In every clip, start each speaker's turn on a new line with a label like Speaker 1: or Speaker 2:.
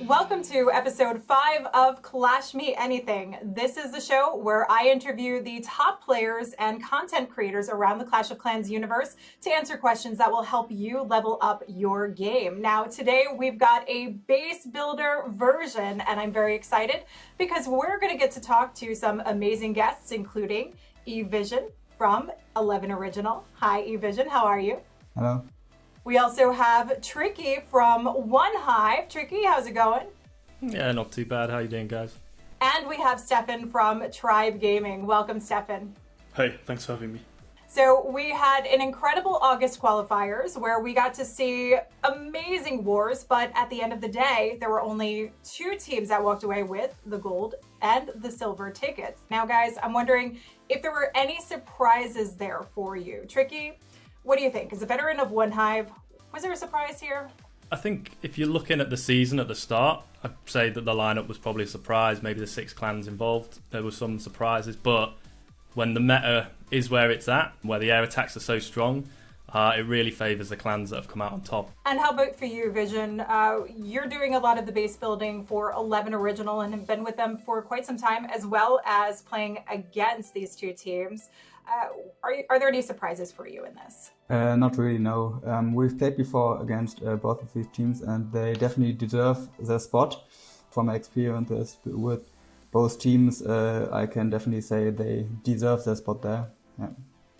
Speaker 1: Welcome to episode 5 of Clash Me Anything. This is the show where I interview the top players and content creators around the Clash of Clans universe to answer questions that will help you level up your game. Now, today we've got a base builder version, and I'm very excited because we're going to get to talk to some amazing guests, including eVision from 11 Original. Hi, eVision. How are you?
Speaker 2: Hello.
Speaker 1: We also have Trickey from OneHive. Trickey, how's it going?
Speaker 3: Yeah, not too bad. How you doing, guys?
Speaker 1: And we have Stephan from Tribe Gaming. Welcome, Stephan.
Speaker 4: Hey, thanks for having me.
Speaker 1: So we had an incredible August qualifiers where we got to see amazing wars, but at the end of the day, there were only 2 teams that walked away with the gold and the silver tickets. Now, guys, I'm wondering if there were any surprises there for you. Trickey, what do you think? As a veteran of OneHive, was there a surprise here?
Speaker 3: I think if you're looking at the season at the start, I'd say that the lineup was probably a surprise. Maybe the 6 clans involved, there were some surprises. But when the meta is where it's at, where the air attacks are so strong, it really favours the clans that have come out on top.
Speaker 1: And how about for you, Vision? You're doing a lot of the base building for 11 Original and have been with them for quite some time, as well as playing against these 2 teams. Are there any surprises for you in this?
Speaker 2: Not really, no. We've played before against both of these teams and they definitely deserve their spot. From my experiences with both teams, I can definitely say they deserve their spot there. Yeah.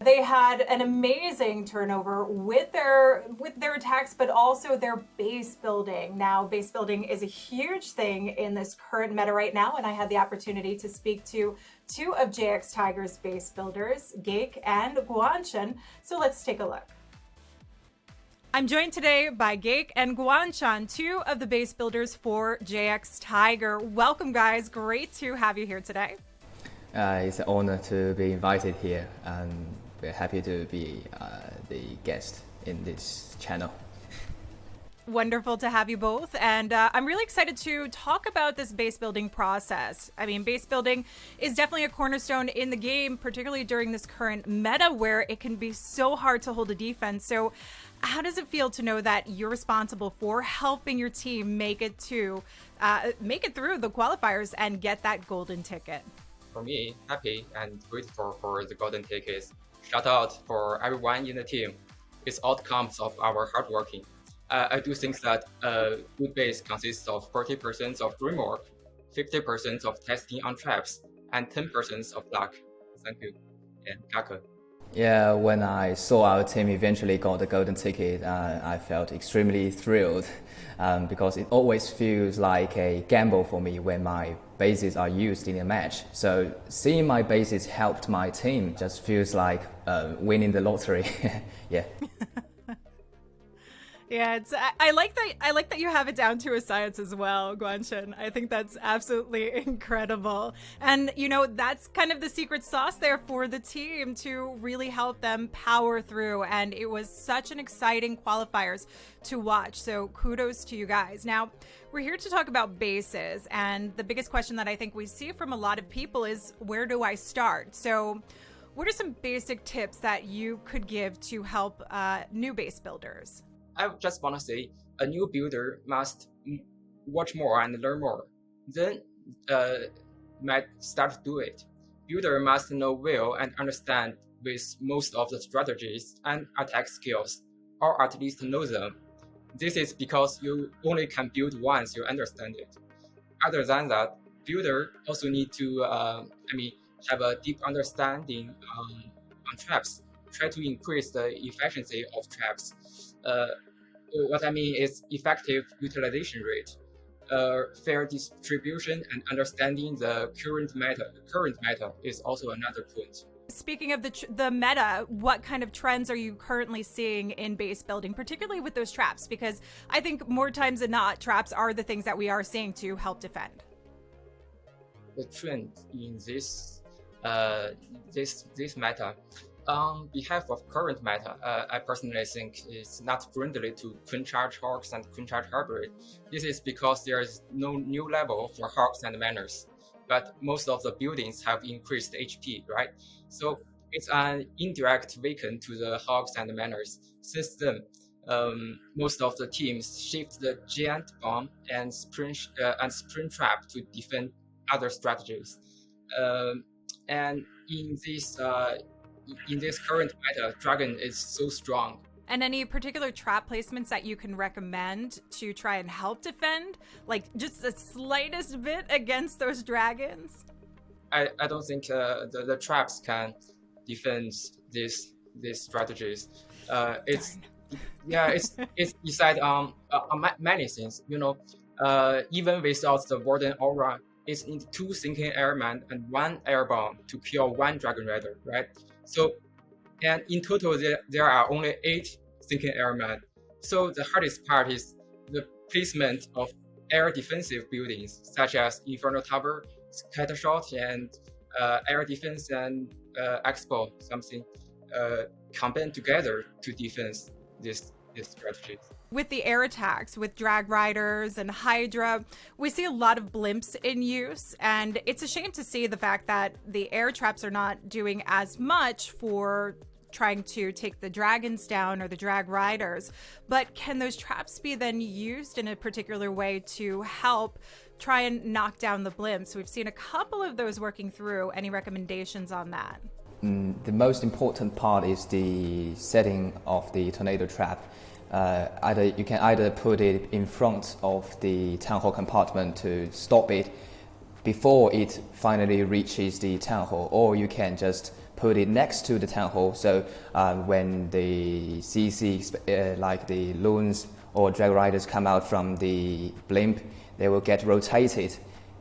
Speaker 1: They had an amazing turnover with their attacks, but also their base building. Now, base building is a huge thing in this current meta right now, and I had the opportunity to speak to 2 of JX Tiger's base builders, Gake and Guanshan. So let's take a look. I'm joined today by Gake and Guanshan, 2 of the base builders for JX Tiger. Welcome, guys. Great to have you here today.
Speaker 5: It's an honor to be invited here, and we're happy to be the guest in this channel.
Speaker 1: Wonderful to have you both. And I'm really excited to talk about this base building process. I mean, base building is definitely a cornerstone in the game, particularly during this current meta where it can be so hard to hold a defense. So how does it feel to know that you're responsible for helping your team make it through the qualifiers and get that golden ticket?
Speaker 6: For me, happy and grateful for the golden tickets. Shout out for everyone in the team. It's outcomes of our hard working. I do think that good base consists of 40% of dream work, 50% of testing on traps, and 10% of luck. Thank you. And Kaka.
Speaker 5: Yeah, when I saw our team eventually got the golden ticket, I felt extremely thrilled because it always feels like a gamble for me when my bases are used in a match. So seeing my bases helped my team just feels like winning the lottery. Yeah.
Speaker 1: Yeah, I like that you have it down to a science as well, Guanshan. I think that's absolutely incredible. And you know, that's kind of the secret sauce there for the team to really help them power through. And it was such an exciting qualifiers to watch. So kudos to you guys. Now, we're here to talk about bases, and the biggest question that I think we see from a lot of people is, where do I start? So what are some basic tips that you could give to help new base builders?
Speaker 6: I just want to say a new builder must watch more and learn more. Then might start to do it. Builder must know well and understand with most of the strategies and attack skills, or at least know them. This is because you only can build once you understand it. Other than that, builder also need to have a deep understanding on traps. Try to increase the efficiency of traps. What I mean is effective utilization rate, fair distribution, and understanding the current meta. Current meta is also another point.
Speaker 1: Speaking of the meta, what kind of trends are you currently seeing in base building, particularly with those traps? Because I think more times than not, traps are the things that we are seeing to help defend.
Speaker 6: The trend in this meta. On behalf of current meta, I personally think it's not friendly to Queen Charge Hawks and Queen Charge Hybrid. This is because there is no new level for Hawks and Manors, but most of the buildings have increased HP, right? So it's an indirect weaken to the Hawks and Manors. Since then, most of the teams shift the giant bomb and sprint trap to defend other strategies. And in this current meta, Dragon is so strong.
Speaker 1: And any particular trap placements that you can recommend to try and help defend, like just the slightest bit against those dragons?
Speaker 6: I don't think the traps can defend these strategies. It's decide on many things. Even without the Warden Aura, it's in 2 sinking airmen and 1 air bomb to kill 1 Dragon Rider, right? So, and in total there are only 8 sinking airmen. So the hardest part is the placement of air defensive buildings such as Inferno Tower, Scattershot, and air defense and Expo, something combined together to defense these strategies.
Speaker 1: With the air attacks, with Drag Riders and Hydra, we see a lot of blimps in use, and it's a shame to see the fact that the air traps are not doing as much for trying to take the dragons down or the Drag Riders. But can those traps be then used in a particular way to help try and knock down the blimps? We've seen a couple of those working through. Any recommendations on that?
Speaker 5: The most important part is the setting of the tornado trap. You can either put it in front of the town hall compartment to stop it before it finally reaches the town hall, or you can just put it next to the town hall. So when the CC, like the loons or drag riders, come out from the blimp, they will get rotated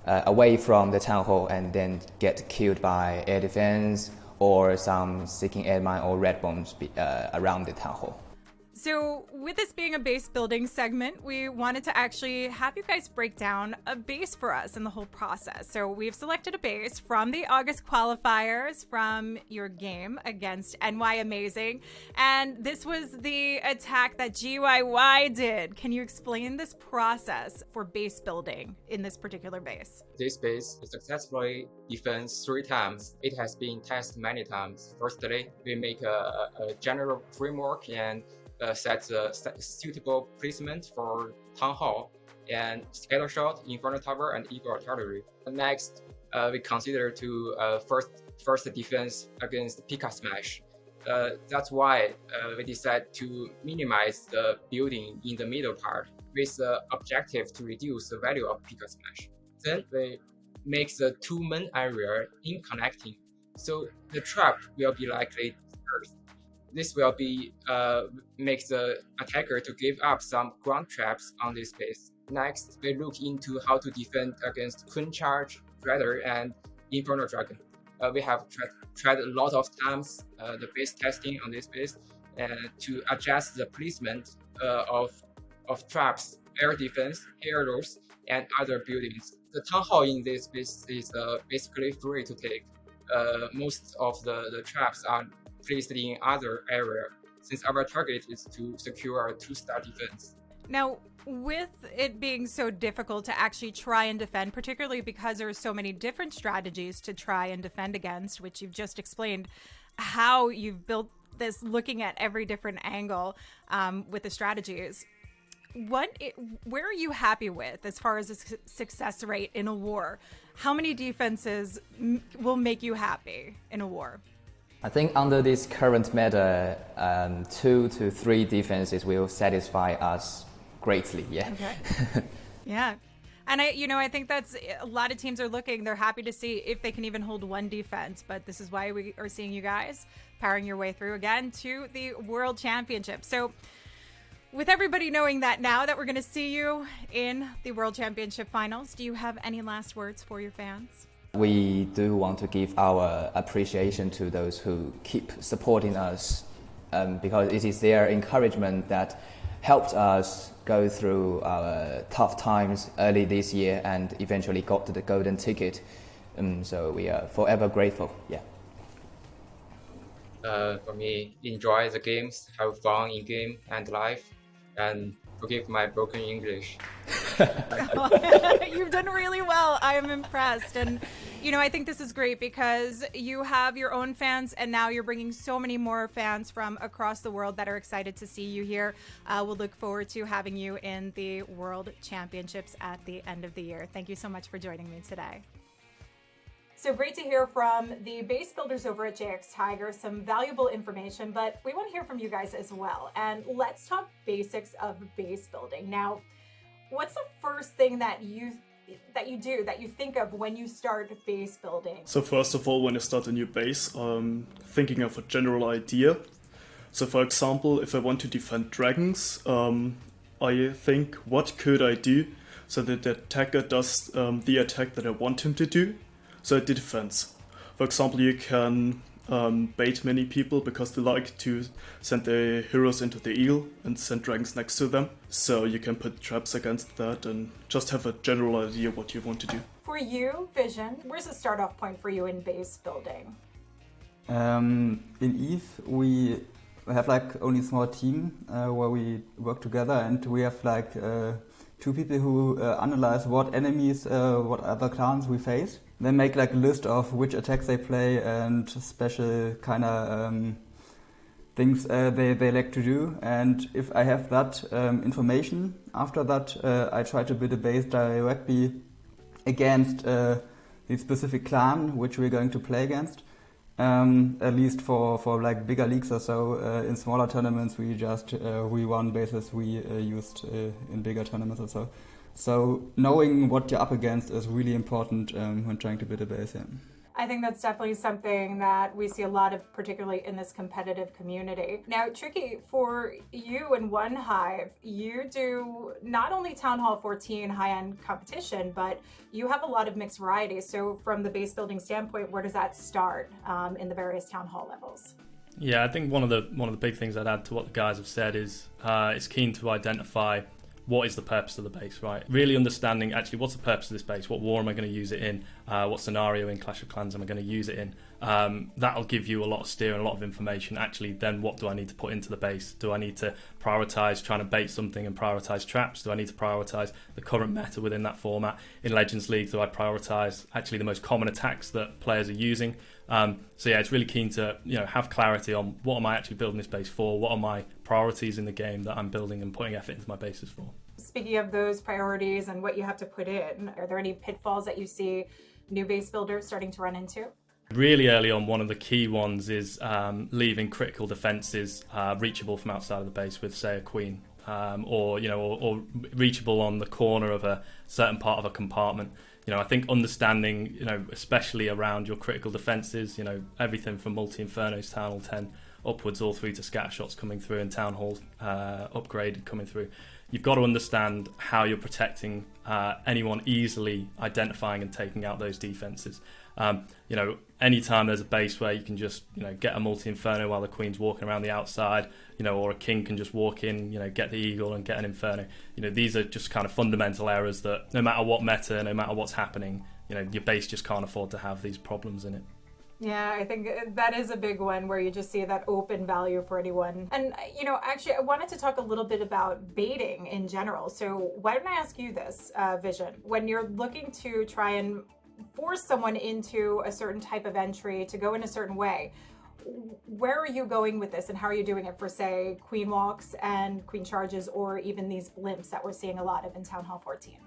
Speaker 5: away from the town hall and then get killed by air defense or some seeking air mine or red bombs around the town hall.
Speaker 1: So with this being a base building segment, we wanted to actually have you guys break down a base for us in the whole process. So we've selected a base from the August qualifiers from your game against NY Amazing. And this was the attack that GYY did. Can you explain this process for base building in this particular base?
Speaker 6: This base successfully defends 3 times. It has been tested many times. Firstly, we make a general framework and set a suitable placement for Town Hall and Scattershot, Inferno Tower, and Eagle Artillery. Next, we consider to first defense against Pika Smash. That's why we decide to minimize the building in the middle part with the objective to reduce the value of Pika Smash. Then we make the 2 main area in connecting, so the trap will be likely first. This will be make the attacker to give up some ground traps on this base. Next, we look into how to defend against Queen Charge, Shredder, and Inferno Dragon. We have tried a lot of times the base testing on this base to adjust the placement of traps, air defense, aerials, and other buildings. The town hall in this base is basically free to take. Most of the traps are placed in other area, since our target is to secure a 2-star defense.
Speaker 1: Now, with it being so difficult to actually try and defend, particularly because there are so many different strategies to try and defend against, which you've just explained how you've built this looking at every different angle with the strategies. Where are you happy with as far as the success rate in a war? How many defenses will make you happy in a war?
Speaker 5: I think under this current meta, 2 to 3 defenses will satisfy us greatly. Yeah.
Speaker 1: Okay. Yeah. And I think that's a lot of teams are looking. They're happy to see if they can even hold 1 defense. But this is why we are seeing you guys powering your way through again to the World Championship. So with everybody knowing that now that we're going to see you in the World Championship finals, do you have any last words for your fans?
Speaker 5: We do want to give our appreciation to those who keep supporting us because it is their encouragement that helped us go through our tough times early this year and eventually got to the golden ticket. So we are forever grateful. Yeah.
Speaker 6: For me, enjoy the games, have fun in game and life, and forgive my broken English.
Speaker 1: You've done really well. I am impressed. And You know, I think this is great because you have your own fans, and now you're bringing so many more fans from across the world that are excited to see you here. We'll look forward to having you in the World Championships at the end of the year. Thank you so much for joining me today. So great to hear from the base builders over at JX Tiger, some valuable information, but we want to hear from you guys as well. And let's talk basics of base building. Now, what's the first thing that you think of when you start base building?
Speaker 4: So first of all, when I start a new base, I'm thinking of a general idea. So for example, if I want to defend dragons, I think, what could I do so that the attacker does the attack that I want him to do? So the defense. For example, you can bait many people because they like to send their heroes into the eagle and send dragons next to them. So you can put traps against that and just have a general idea what you want to do.
Speaker 1: For you, Vision, where's the start off point for you in base building?
Speaker 2: In EVE, we have like only a small team where we work together, and we have like 2 people who analyze what enemies, what other clans we face. They make like a list of which attacks they play and special kind of things they like to do. And if I have that information, after that I try to build a base directly against the specific clan which we're going to play against. At least for like bigger leagues or so. In smaller tournaments we just rerun bases we used in bigger tournaments or so. So knowing what you're up against is really important when trying to build a base. Yeah.
Speaker 1: I think that's definitely something that we see a lot of, particularly in this competitive community. Now, Trickey, for you and OneHive, you do not only Town Hall 14 high-end competition, but you have a lot of mixed varieties. So from the base building standpoint, where does that start in the various Town Hall levels?
Speaker 3: Yeah, I think one of the big things I'd add to what the guys have said is it's keen to identify what is the purpose of the base, right? Really understanding actually what's the purpose of this base, what war am I going to use it in, what scenario in Clash of Clans am I going to use it in. That'll give you a lot of steer and a lot of information. Actually, then what do I need to put into the base? Do I need to prioritize trying to bait something and prioritize traps? Do I need to prioritize the current meta within that format? In Legends League, do I prioritize actually the most common attacks that players are using? So yeah, it's really keen to have clarity on what am I actually building this base for? What are my priorities in the game that I'm building and putting effort into my bases for?
Speaker 1: Speaking of those priorities and what you have to put in, are there any pitfalls that you see new base builders starting to run into?
Speaker 3: Really early on, one of the key ones is leaving critical defenses reachable from outside of the base with, say, a queen, or reachable on the corner of a certain part of a compartment. I think understanding, especially around your critical defenses, everything from multi-infernos, Town Hall 10 upwards, all through to scatter shots coming through and Town Hall upgrade coming through. You've got to understand how you're protecting anyone easily identifying and taking out those defenses. Anytime there's a base where you can just, get a multi-inferno while the queen's walking around the outside, or a king can just walk in, get the eagle and get an inferno. These are just kind of fundamental errors that no matter what meta, no matter what's happening, your base just can't afford to have these problems in it.
Speaker 1: Yeah, I think that is a big one where you just see that open value for anyone. And, actually, I wanted to talk a little bit about baiting in general. So why don't I ask you this, Vision? When you're looking to try and force someone into a certain type of entry to go in a certain way, where are you going with this and how are you doing it for, say, queen walks and queen charges, or even these blimps that we're seeing a lot of in Town Hall 14?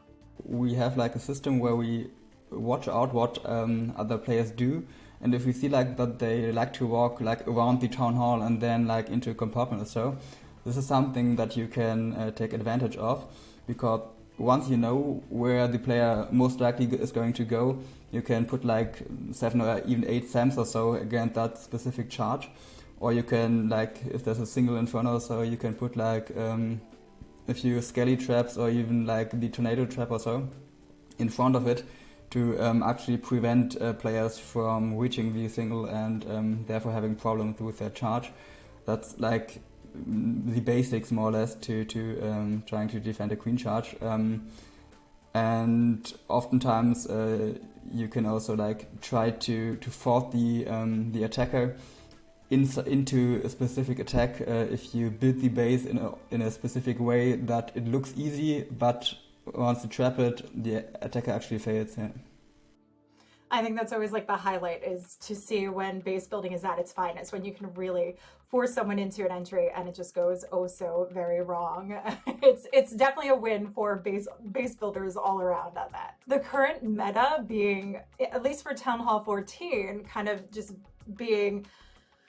Speaker 2: We have like a system where we watch out what other players do, and if we see like that they like to walk like around the town hall and then like into a compartment or so, this is something that you can take advantage of, because once you know where the player most likely is going to go, you can put like 7 or even 8 SAMs or so against that specific charge. Or you can, like, if there's a single inferno, so you can put like a few skelly traps or even like the tornado trap or so in front of it to actually prevent players from reaching the single and therefore having problems with their charge. That's like the basics more or less to trying to defend a queen charge. And oftentimes you can also like try to force the attacker into a specific attack if you build the base in a specific way that it looks easy, but once you trap it, the attacker actually fails. Yeah.
Speaker 1: I think that's always like the highlight, is to see when base building is at its finest, when you can really force someone into an entry and it just goes oh so very wrong. It's definitely a win for base builders all around on that. The current meta being, at least for Town Hall 14, kind of just being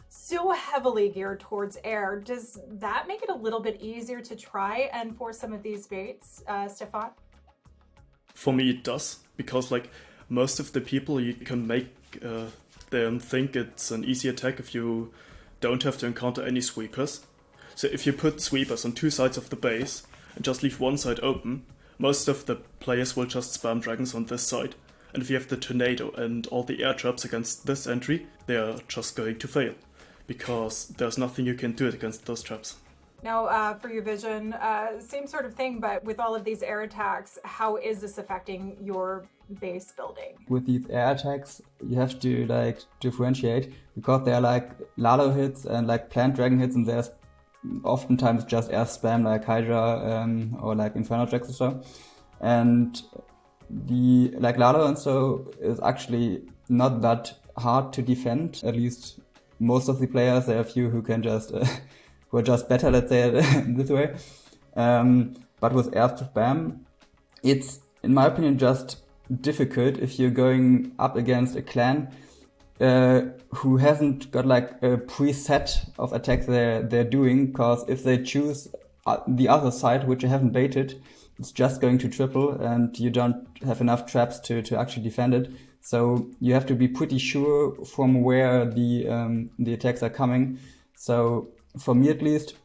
Speaker 1: so heavily geared towards air, does that make it a little bit easier to try and force some of these baits, Stephan?
Speaker 4: For me, it does, because like most of the people, you can make them think it's an easy attack if you don't have to encounter any sweepers. So if you put sweepers on two sides of the base and just leave one side open, most of the players will just spam dragons on this side. And if you have the tornado and all the air traps against this entry, they are just going to fail, because there's nothing you can do against those traps.
Speaker 1: Now, for your vision, same sort of thing, but with all of these air attacks, how is this affecting your base building?
Speaker 2: With these air attacks, you have to like differentiate, because they are like Lalo hits and like plant dragon hits, and there's oftentimes just air spam like Hydra or like Inferno Jax or so. And the like Lalo and so is actually not that hard to defend. At least most of the players, there are a few who can just who are just better, let's say it this way. But with air spam, it's in my opinion just difficult if you're going up against a clan who hasn't got like a preset of attacks they're doing, because if they choose the other side, which you haven't baited, it's just going to triple and you don't have enough traps to actually defend it. So you have to be pretty sure from where the attacks are coming. So for me at least,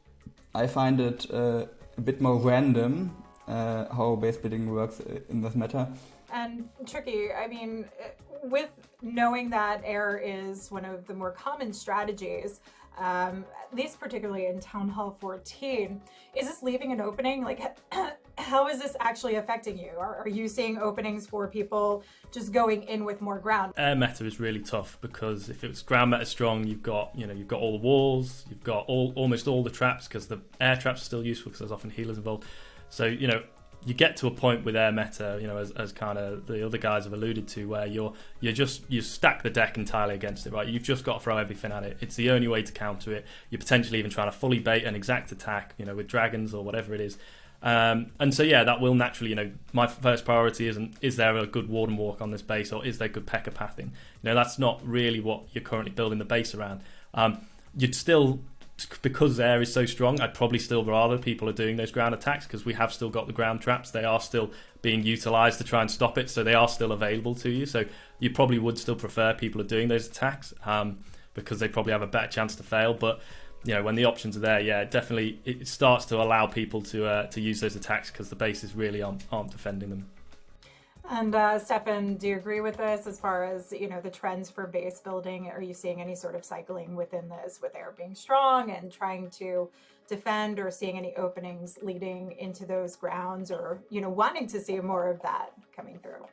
Speaker 2: I find it a bit more random how base building works in this meta.
Speaker 1: And Trickey, I mean, with knowing that air is one of the more common strategies, at least particularly in Town Hall 14, is this leaving an opening? Like, how is this actually affecting you? Are you seeing openings for people just going in with more ground?
Speaker 3: Air meta is really tough, because if it's ground meta strong, you've got all the walls, you've got almost all the traps, because the air traps are still useful because there's often healers involved. So you get to a point with air meta, as kind of the other guys have alluded to, where you stack the deck entirely against it, right? You've just got to throw everything at it. It's the only way to counter it. You're potentially even trying to fully bait an exact attack, with dragons or whatever it is. And so yeah, that will naturally, my first priority is there a good warden walk on this base, or is there good P.E.K.K.A pathing? That's not really what you're currently building the base around. You'd still, because air is so strong, I'd probably still rather people are doing those ground attacks, because we have still got the ground traps. They are still being utilized to try and stop it, so they are still available to you. So you probably would still prefer people are doing those attacks, because they probably have a better chance to fail. But when the options are there, yeah, definitely it starts to allow people to use those attacks, because the bases really aren't defending them.
Speaker 1: And Stephan, do you agree with this as far as, the trends for base building? Are you seeing any sort of cycling within this, with air being strong and trying to defend, or seeing any openings leading into those grounds, or, wanting to see more of that coming through?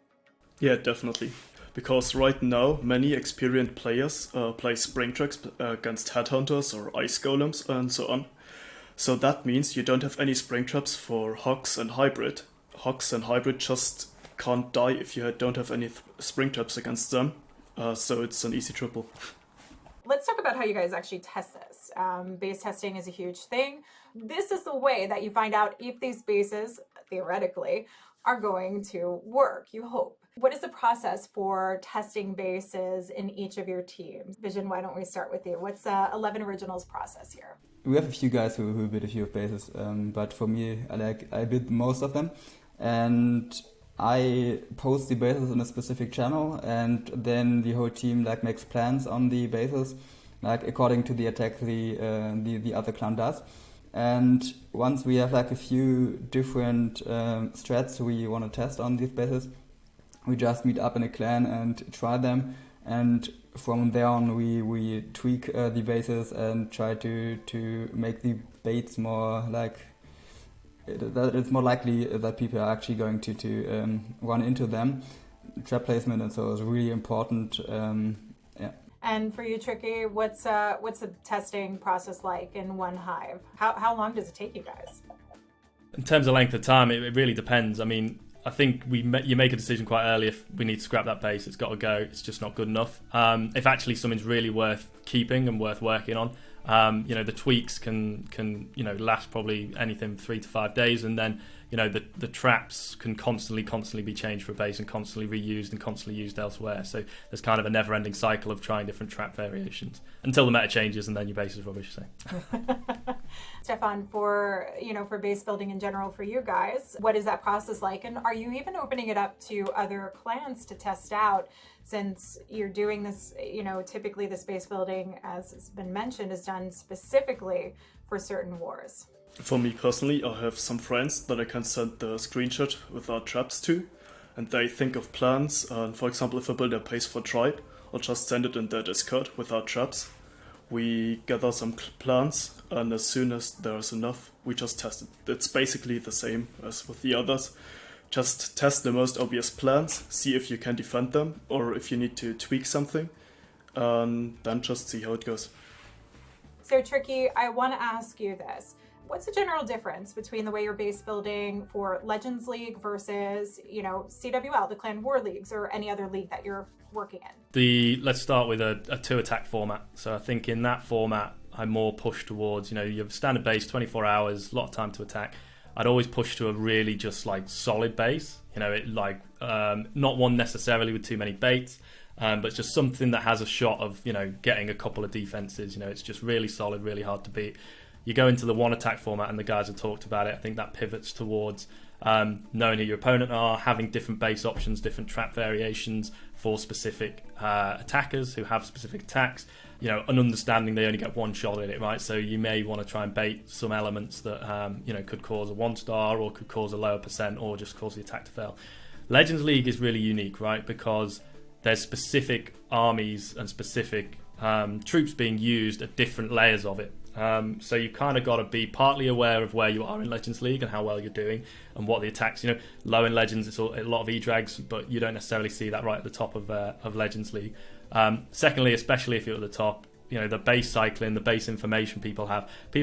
Speaker 4: Yeah, definitely. Because right now, many experienced players play spring tracks against headhunters or ice golems and so on. So that means you don't have any spring traps for Hogs and Hybrid. Hogs and Hybrid just can't die if you don't have any spring traps against them, so it's an easy triple.
Speaker 1: Let's talk about how you guys actually test this. Base testing is a huge thing. This is the way that you find out if these bases, theoretically, are going to work, you hope. What is the process for testing bases in each of your teams? Vision, why don't we start with you? What's 11 Originals process here?
Speaker 2: We have a few guys who build a few bases, but for me, I build most of them, and I post the bases in a specific channel, and then the whole team makes plans on the bases, according to the attack the other clan does. And once we have a few different strats we want to test on these bases, we just meet up in a clan and try them, and from there on we tweak the bases and try to make the baits more it's more likely that people are actually going to run into them. Trap placement and so is really important. Yeah.
Speaker 1: And for you, Trickey, what's the testing process like in OneHive? How long does it take you guys?
Speaker 3: In terms of length of time, it really depends. I mean, I think you make a decision quite early if we need to scrap that base, it's got to go, it's just not good enough. If actually something's really worth keeping and worth working on, the tweaks can last probably anything 3 to 5 days, and then the traps can constantly be changed for a base and constantly reused and constantly used elsewhere. So there's kind of a never-ending cycle of trying different trap variations until the meta changes, and then your base is rubbish. So.
Speaker 1: Stephan, for base building in general for you guys, what is that process like? And are you even opening it up to other clans to test out, since you're doing this, typically this base building, as has been mentioned, is done specifically for certain wars?
Speaker 4: For me personally, I have some friends that I can send the screenshot without traps to, and they think of plans. For example, if I build a base for tribe, I'll just send it in their Discord without traps. We gather some plans, and as soon as there's enough, we just test it. It's basically the same as with the others. Just test the most obvious plans, see if you can defend them, or if you need to tweak something, and then just see how it goes.
Speaker 1: So Trickey, I want to ask you this. What's the general difference between the way you're base building for Legends League versus, CWL, the Clan War Leagues, or any other league that you're working in?
Speaker 3: Let's start with a 2-attack format. So I think in that format, I'm more pushed towards, you have standard base, 24 hours, a lot of time to attack. I'd always push to a really just solid base, not one necessarily with too many baits, but just something that has a shot of, getting a couple of defenses. It's just really solid, really hard to beat. You go into the 1-attack format, and the guys have talked about it. I think that pivots towards knowing who your opponent are, having different base options, different trap variations for specific attackers who have specific attacks, and understanding they only get one shot at it, right? So you may want to try and bait some elements that, could cause a 1-star or could cause a lower percent or just cause the attack to fail. Legends League is really unique, right? Because there's specific armies and specific troops being used at different layers of it. So you kind of got to be partly aware of where you are in Legends League and how well you're doing and what the attacks, low in Legends, it's a lot of E-drags, but you don't necessarily see that right at the top of Legends League. Secondly, especially if you're at the top, the base cycling, the base information people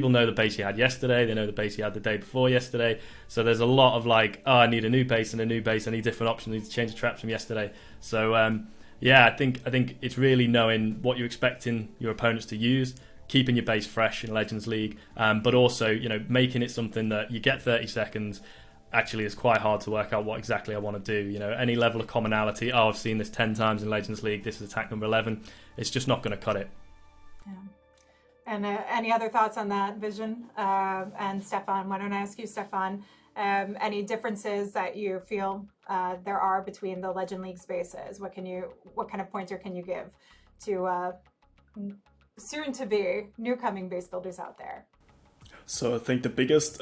Speaker 3: know the base you had yesterday, they know the base you had the day before yesterday. So there's a lot of I need a new base and a new base, I need different options, I need to change the traps from yesterday. So I think it's really knowing what you're expecting your opponents to use, keeping your base fresh in Legends League, but also, making it something that you get 30 seconds. Actually, it's quite hard to work out what exactly I want to do. Any level of commonality, I've seen this 10 times in Legends League, this is attack number 11. It's just not going to cut it.
Speaker 1: Yeah. And any other thoughts on that, Vision? And Stephan, why don't I ask you, Stephan, any differences that you feel there are between the Legend League spaces? What kind of pointer can you give to soon to be new coming base builders out there?
Speaker 4: So I think the biggest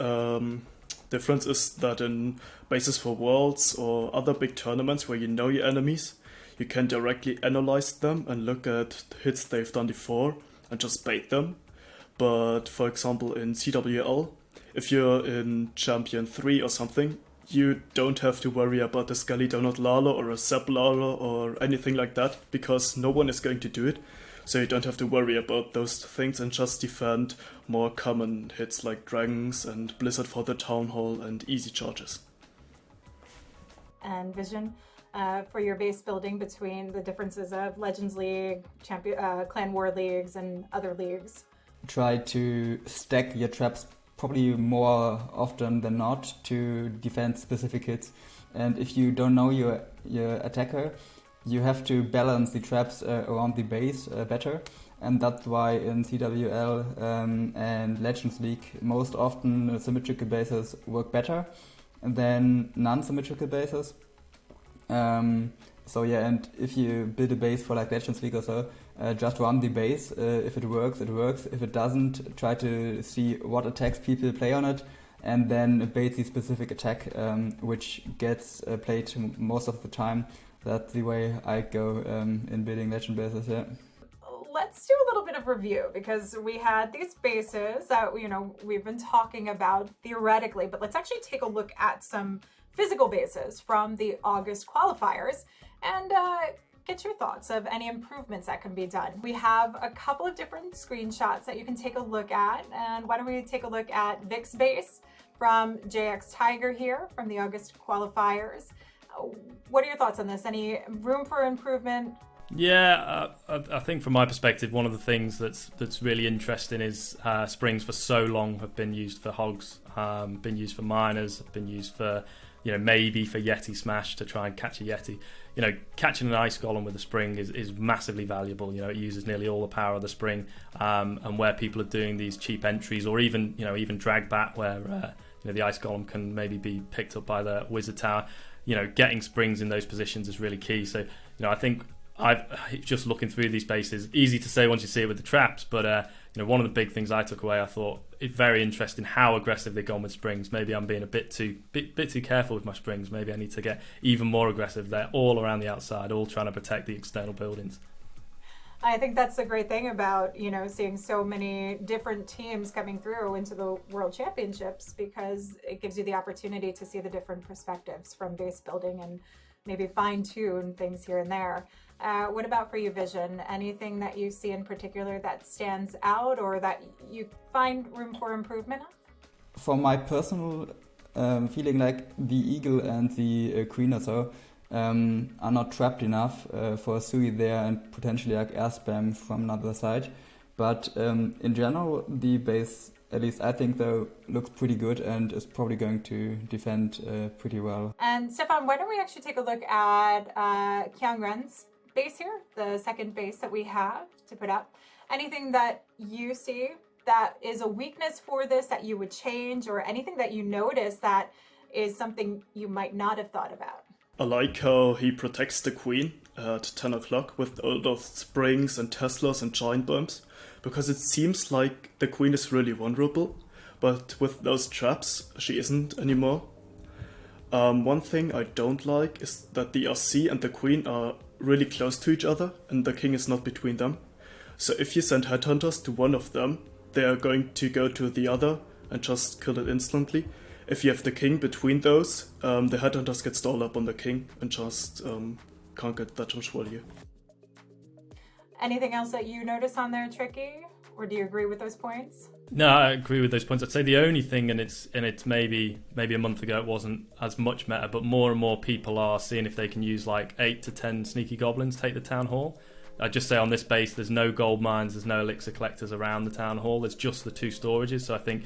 Speaker 4: difference is that in bases for Worlds or other big tournaments where you know your enemies, you can directly analyze them and look at hits they've done before and just bait them. But for example in CWL, if you're in Champion 3 or something, you don't have to worry about a Skelly Donut Lala or a Sepp Lala or anything like that, because no one is going to do it. So you don't have to worry about those things and just defend more common hits like Dragons and Blizzard for the Town Hall and easy charges.
Speaker 1: And Vision, for your base building between the differences of Legends League, Clan War Leagues, and other leagues?
Speaker 2: Try to stack your traps probably more often than not to defend specific hits. And if you don't know your attacker, you have to balance the traps around the base better, and that's why in CWL and Legends League most often symmetrical bases work better than non-symmetrical bases. And if you build a base for Legends League or so, just run the base. If it works, it works. If it doesn't, try to see what attacks people play on it, and then bait the specific attack which gets played most of the time. That's the way I go in building legend bases, yeah.
Speaker 1: Let's do a little bit of review, because we had these bases that, we've been talking about theoretically, but let's actually take a look at some physical bases from the August qualifiers and get your thoughts of any improvements that can be done. We have a couple of different screenshots that you can take a look at, and why don't we take a look at Vic's base from JX Tiger here from the August qualifiers. What are your thoughts on this? Any room for improvement?
Speaker 3: Yeah, I think from my perspective, one of the things that's really interesting is springs for so long have been used for hogs, been used for miners, been used for, maybe for Yeti Smash to try and catch a Yeti. Catching an ice golem with a spring is massively valuable. It uses nearly all the power of the spring, and where people are doing these cheap entries, or even drag bat where the ice golem can maybe be picked up by the wizard tower. Getting springs in those positions is really key. So I think I've just looking through these bases, easy to say once you see it with the traps, but one of the big things I took away, I thought it's very interesting how aggressive they've gone with springs. Maybe I'm being a bit too careful with my springs. Maybe I need to get even more aggressive. They're all around the outside, all trying to protect the external buildings.
Speaker 1: I think that's the great thing about, seeing so many different teams coming through into the World Championships, because it gives you the opportunity to see the different perspectives from base building and maybe fine tune things here and there. What about for you, Vision? Anything that you see in particular that stands out or that you find room for improvement on?
Speaker 2: For my personal feeling, like the eagle and the queen or so are not trapped enough for Sui there and potentially like air spam from another side. But in general, the base, at least I think, though, looks pretty good and is probably going to defend pretty well.
Speaker 1: And Stephan, why don't we actually take a look at Kyungren's base here, the second base that we have to put up. Anything that you see that is a weakness for this that you would change, or anything that you notice that is something you might not have thought about?
Speaker 4: I like how he protects the queen at 10 o'clock with all those springs and Teslas and giant bombs, because it seems like the queen is really vulnerable, but with those traps she isn't anymore. One thing I don't like is that the RC and the queen are really close to each other and the king is not between them. So if you send headhunters to one of them, they are going to go to the other and just kill it instantly. If you have the king between those, the headhunters get stalled up on the king and just can't get that much value.
Speaker 1: Anything else that you notice on there, Trickey? Or do you agree with those points?
Speaker 3: No, I agree with those points. I'd say the only thing, and it's maybe a month ago it wasn't as much meta, but more and more people are seeing if they can use like 8 to 10 sneaky goblins take the town hall. I'd just say on this base there's no gold mines, there's no elixir collectors around the town hall, there's just the 2 storages, so I think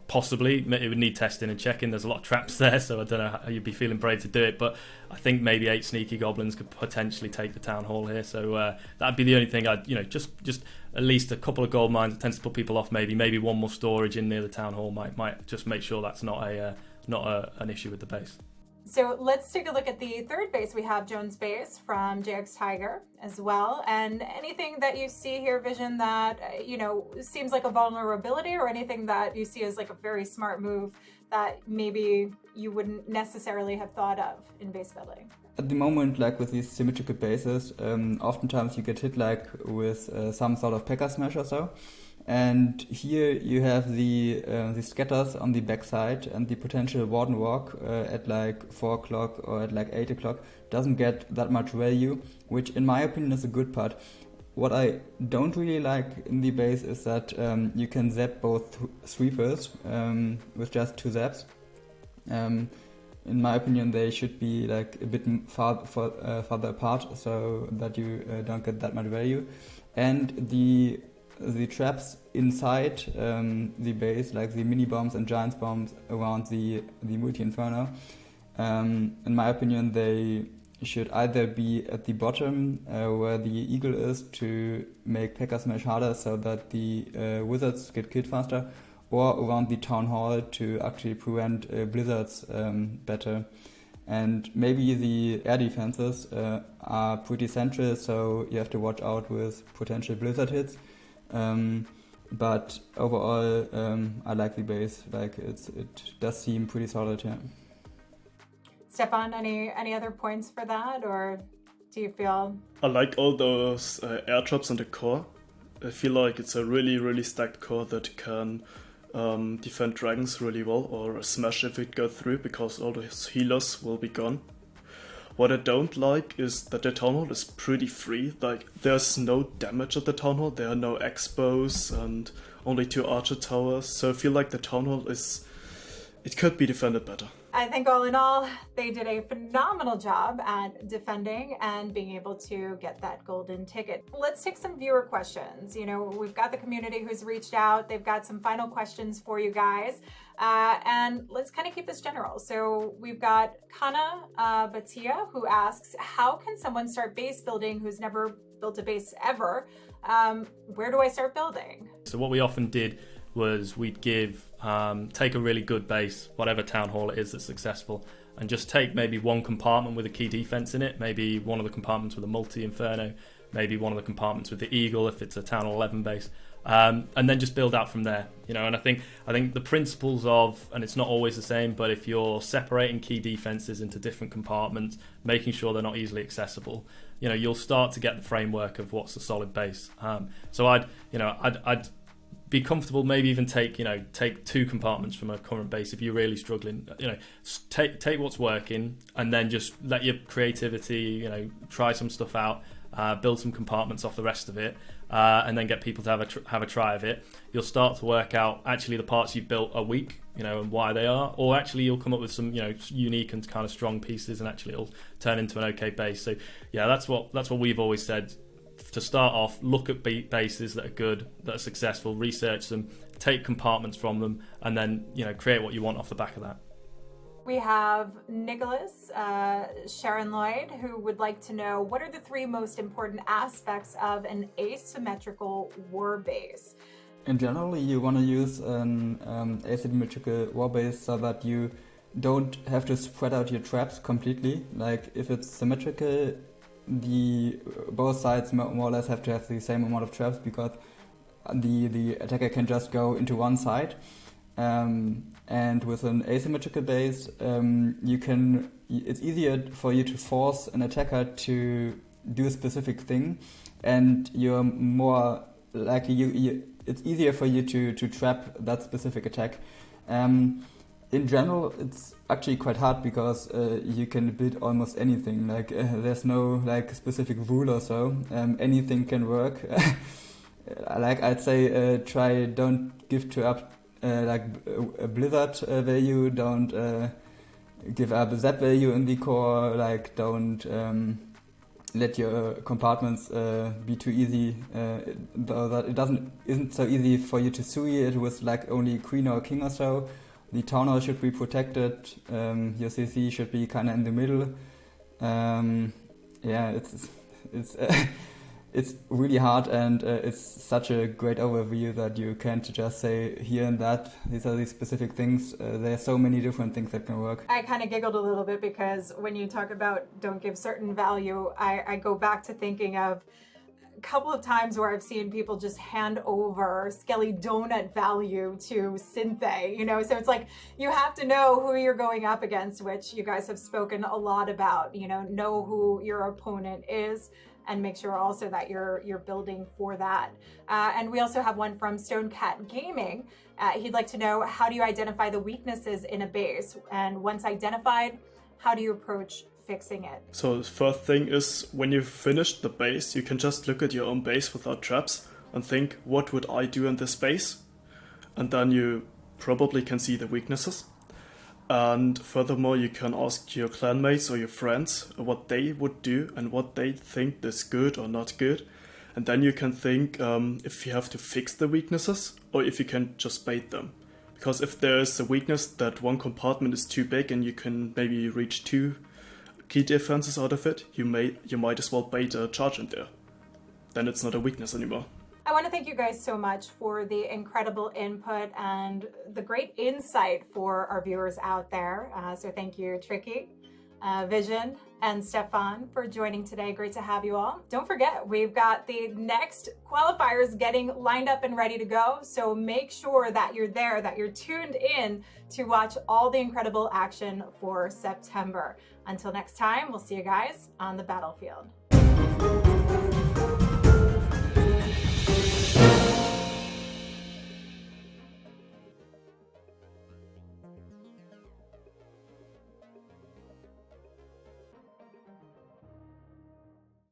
Speaker 3: possibly it would need testing and checking. There's a lot of traps there, so I don't know how you'd be feeling brave to do it, but I think maybe 8 sneaky goblins could potentially take the town hall here. So that'd be the only thing I'd just at least a couple of gold mines. It tends to put people off. Maybe one more storage in near the town hall might just make sure that's not an issue with the base.
Speaker 1: So let's take a look at the third base. We have Jones base from JX Tiger as well. And anything that you see here, Vision, that, seems like a vulnerability, or anything that you see as like a very smart move that maybe you wouldn't necessarily have thought of in base building?
Speaker 2: At the moment, like with these symmetrical bases, oftentimes you get hit like with some sort of Packer Smash or so. And here you have the scatters on the backside, and the potential Warden Walk at like 4 o'clock or at like 8 o'clock doesn't get that much value, which in my opinion is a good part. What I don't really like in the base is that you can zap both sweepers with just 2 zaps. In my opinion, they should be like a bit farther apart so that you don't get that much value. And the traps inside the base, like the mini bombs and giant bombs around the multi-inferno, in my opinion, they should either be at the bottom where the eagle is to make Packer Smash harder so that the wizards get killed faster, or around the town hall to actually prevent blizzards better. And maybe the air defenses are pretty central, so you have to watch out with potential blizzard hits. But overall, I like the base. Like it does seem pretty solid here.
Speaker 1: Stephan, any other points for that, or do you feel?
Speaker 4: I like all those airdrops on the core. I feel like it's a really, really stacked core that can defend dragons really well, or smash if it goes through, because all those healers will be gone. What I don't like is that the town hall is pretty free. Like, there's no damage at the town hall, there are no expos and only 2 archer towers. So I feel like the town hall is it could be defended better.
Speaker 1: I think all in all, they did a phenomenal job at defending and being able to get that golden ticket. Let's take some viewer questions. You know, we've got the community who's reached out. They've got some final questions for you guys. And let's kind of keep this general. So we've got Kana Batia, who asks, how can someone start base building who's never built a base ever? Where do I start building?
Speaker 3: So what we often did was we'd take a really good base, whatever town hall it is that's successful, and just take maybe one compartment with a key defense in it, maybe one of the compartments with a multi-inferno, maybe one of the compartments with the eagle if it's a town hall 11 base, and then just build out from there. You know, and I think the principles of, and it's not always the same, but if you're separating key defenses into different compartments, making sure they're not easily accessible, you know, you'll start to get the framework of what's a solid base. So I'd be comfortable, maybe even take two compartments from a current base if you're really struggling. You know, take what's working and then just let your creativity, you know, try some stuff out, build some compartments off the rest of it, and then get people to have a try of it. You'll start to work out actually the parts you've built are weak, you know, and why they are, or actually you'll come up with some, you know, unique and kind of strong pieces, and actually it'll turn into an okay base. So yeah, that's what we've always said. To start off, look at bases that are good, that are successful, research them, take compartments from them, and then, you know, create what you want off the back of that.
Speaker 1: We have Nicholas Sharon Lloyd, who would like to know, what are the 3 most important aspects of an asymmetrical war base?
Speaker 2: In general, you want to use an asymmetrical war base so that you don't have to spread out your traps completely. Like if it's symmetrical, both sides more or less have to have the same amount of traps, because the attacker can just go into one side. And with an asymmetrical base, it's easier for you to force an attacker to do a specific thing, and you're more likely it's easier for you to trap that specific attack. In general, it's actually quite hard because you can build almost anything. Like there's no like specific rule or so. Anything can work. Like I'd say, don't give up like a blizzard value. Don't give up a zap value in the core. Like don't let your compartments be too easy. Though that isn't so easy for you to sui it with like only queen or king or so. The town hall should be protected. Your CC should be kind of in the middle. Yeah, it's really hard, and it's such a great overview that you can't just say here and that. These are the specific things. There are so many different things that can work.
Speaker 1: I kind of giggled a little bit because when you talk about don't give certain value, I go back to thinking of couple of times where I've seen people just hand over Skelly donut value to Synthe, you know, so it's like you have to know who you're going up against, which you guys have spoken a lot about, you know who your opponent is and make sure also that you're building for that. And we also have one from Stone Cat Gaming. He'd like to know, how do you identify the weaknesses in a base? And once identified, how do you approach fixing it?
Speaker 4: So the first thing is, when you've finished the base, you can just look at your own base without traps and think, what would I do in this base? And then you probably can see the weaknesses. And furthermore, you can ask your clanmates or your friends what they would do and what they think is good or not good. And then you can think if you have to fix the weaknesses or if you can just bait them. Because if there is a weakness that one compartment is too big and you can maybe reach 2 key defenses out of it, you might as well bait a charge in there. Then it's not a weakness anymore.
Speaker 1: I want to thank you guys so much for the incredible input and the great insight for our viewers out there. So thank you, Trickey, Vision, and Stephan for joining today. Great to have you all. Don't forget, we've got the next qualifiers getting lined up and ready to go. So make sure that you're there, that you're tuned in to watch all the incredible action for September. Until next time, we'll see you guys on the battlefield.